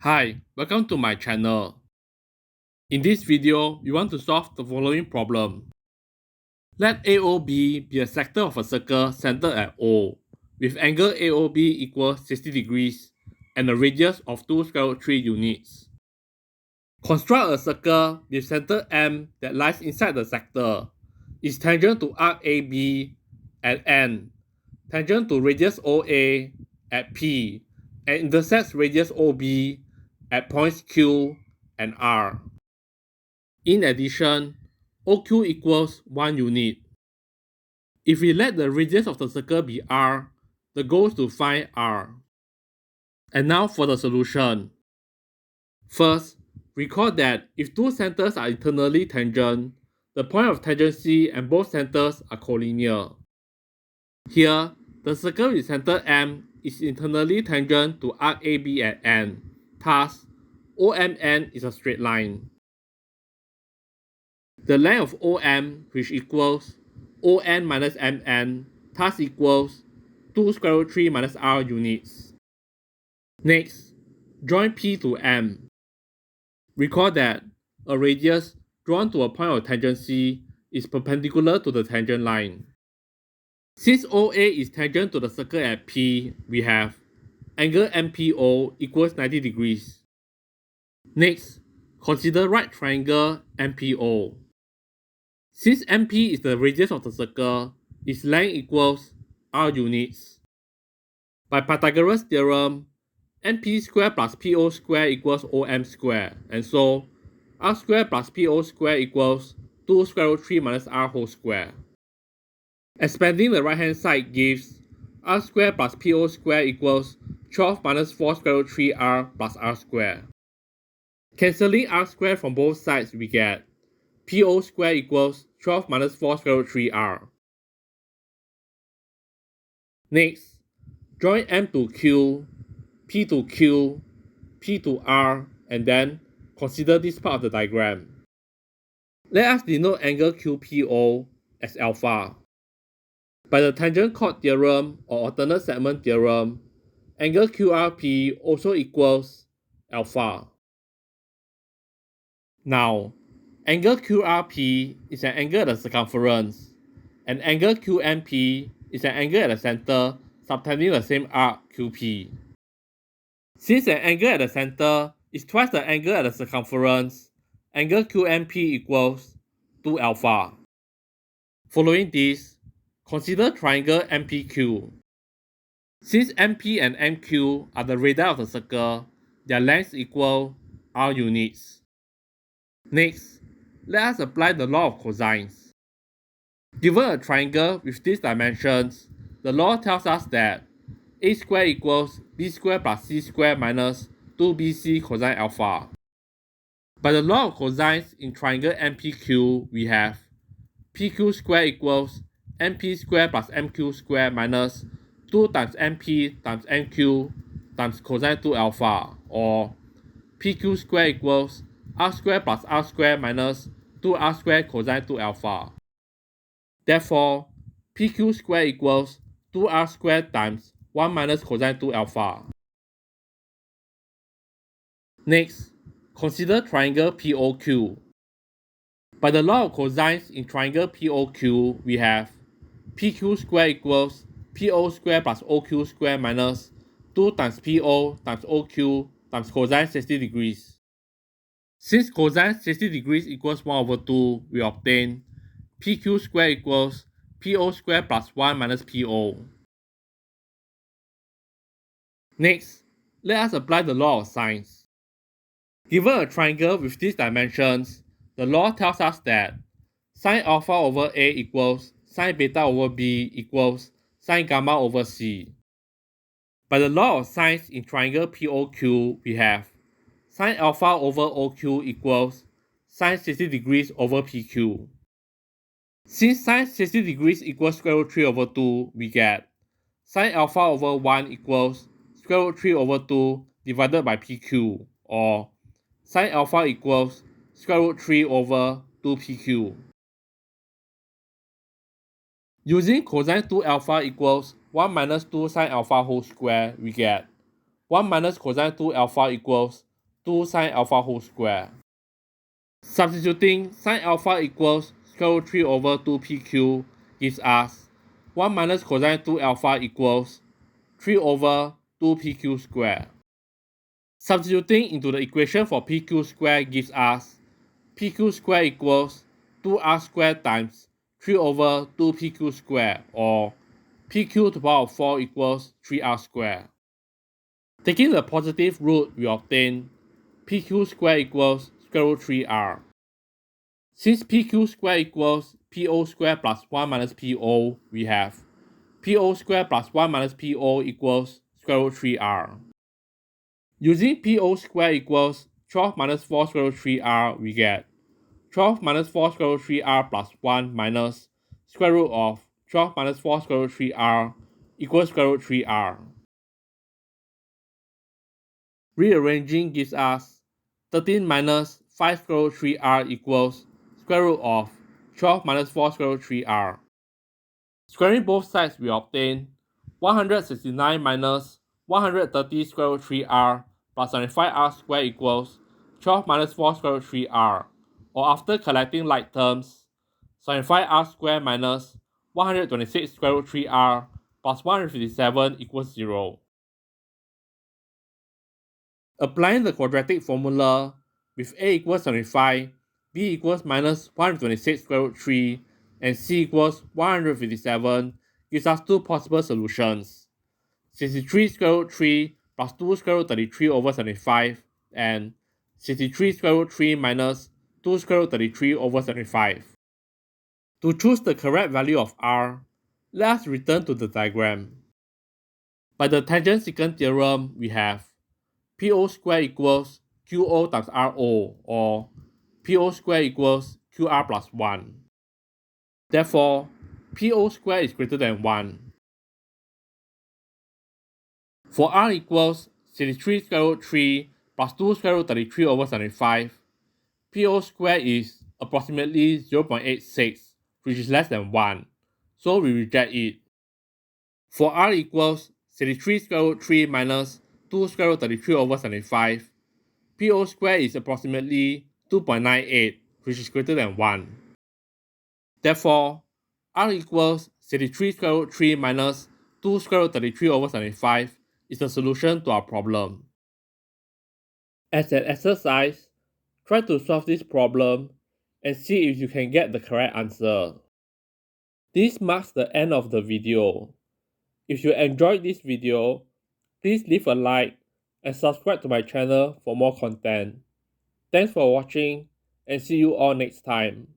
Hi, welcome to my channel. In this video, we want to solve the following problem. Let AOB be a sector of a circle centered at O, with angle AOB equals 60 degrees and a radius of 2 square root 3 units. Construct a circle with center M that lies inside the sector, is tangent to arc AB at N, tangent to radius OA at P, and intersects radius OB at points Q and R. In addition, OQ equals 1 unit. If we let the radius of the circle be R, the goal is to find R. And now for the solution. First, recall that if two centers are internally tangent, the point of tangency and both centers are collinear. Here, the circle with center M is internally tangent to arc AB at N, thus OMN is a straight line. The length of OM, which equals ON minus MN, thus equals 2 square root 3 minus R units. Next, join P to M. Recall that a radius drawn to a point of tangency is perpendicular to the tangent line. Since OA is tangent to the circle at P, we have angle MPO equals 90 degrees. Next, consider right triangle MPO. Since MP is the radius of the circle, its length equals R units. By Pythagoras theorem, MP square plus PO square equals OM square, and so R square plus PO square equals 2 square root 3 minus R whole square. Expanding the right hand side gives R square plus PO square equals 12 minus 4 square root 3R plus R square. Cancelling R square from both sides, we get PO square equals 12 minus 4 square root 3R. Next, join M to Q, P to Q, P to R, and then consider this part of the diagram. Let us denote angle QPO as alpha. By the tangent chord theorem or alternate segment theorem, angle QRP also equals alpha. Now, angle QRP is an angle at the circumference, and angle QMP is an angle at the center subtending the same arc QP. Since an angle at the center is twice the angle at the circumference, angle QMP equals 2 alpha. Following this, consider triangle MPQ. Since MP and MQ are the radii of the circle, their lengths equal R units. Next, let us apply the law of cosines. Given a triangle with these dimensions, the law tells us that a squared equals b squared plus c squared minus 2bc cosine alpha. By the law of cosines in triangle MPQ, we have pq squared equals mp squared plus mq squared minus 2 times mp times mq times cosine 2 alpha, or pq squared equals r squared plus r squared minus 2r squared cosine 2 alpha. Therefore, pq squared equals 2r squared times 1 minus cosine 2 alpha. Next, consider triangle POQ. By the law of cosines in triangle POQ, we have PQ squared equals PO squared plus OQ squared minus 2 times PO times OQ times cosine 60 degrees. Since cosine 60 degrees equals 1 over 2, we obtain PQ squared equals PO squared plus 1 minus PO. Next, let us apply the law of sines. Given a triangle with these dimensions, the law tells us that sin alpha over A equals sin beta over B equals sin gamma over C. By the law of sines in triangle POQ, we have sin alpha over OQ equals sin 60 degrees over PQ. Since sin 60 degrees equals square root 3 over 2, we get sin alpha over 1 equals square root 3 over 2 divided by PQ, or sin alpha equals square root 3 over 2pq. Using cosine 2 alpha equals 1 minus 2 sin alpha whole square, we get 1 minus cosine 2 alpha equals 2 sine alpha whole square. Substituting sine alpha equals square root 3 over 2pq gives us 1 minus cosine 2 alpha equals 3 over 2pq square. Substituting into the equation for pq square gives us pq square equals 2r squared times 3 over 2pq square, or pq to the power of 4 equals 3r squared. Taking the positive root, we obtain pq square equals square root 3r. Since pq square equals po square plus 1 minus po, we have po square plus 1 minus po equals square root 3r. Using po square equals 12 minus 4 square root 3r, we get 12 minus 4 square root 3r plus 1 minus square root of 12 minus 4 square root 3r equals square root 3r. Rearranging gives us 13 minus 5 square root 3r equals square root of 12 minus 4 square root 3r. Squaring both sides, we obtain 169 minus 130 square root 3r plus 75r squared equals 12 minus 4 square root 3r, or after collecting like terms, 75r squared minus 126 square root 3r plus 157 equals 0. Applying the quadratic formula with a equals 75, b equals minus 126 square root 3, and c equals 157 gives us two possible solutions: 63 square root 3 plus 2 square root 33 over 75, and 63 square root 3 minus 2 square root 33 over 75. To choose the correct value of r, let us return to the diagram. By the tangent secant theorem, we have PO square equals QO times RO, or PO square equals QR plus 1. Therefore, PO square is greater than 1. For R equals 63 square root 3 plus 2 square root 33 over 75, PO square is approximately 0.86, which is less than 1, so we reject it. For R equals 63 square root 3 minus 2 square root 33 over 75, PO square is approximately 2.98, which is greater than 1. Therefore, R equals 63 square root 3 minus 2 square root 33 over 75 is the solution to our problem. As an exercise, try to solve this problem and see if you can get the correct answer. This marks the end of the video. If you enjoyed this video, please leave a like and subscribe to my channel for more content. Thanks for watching and see you all next time.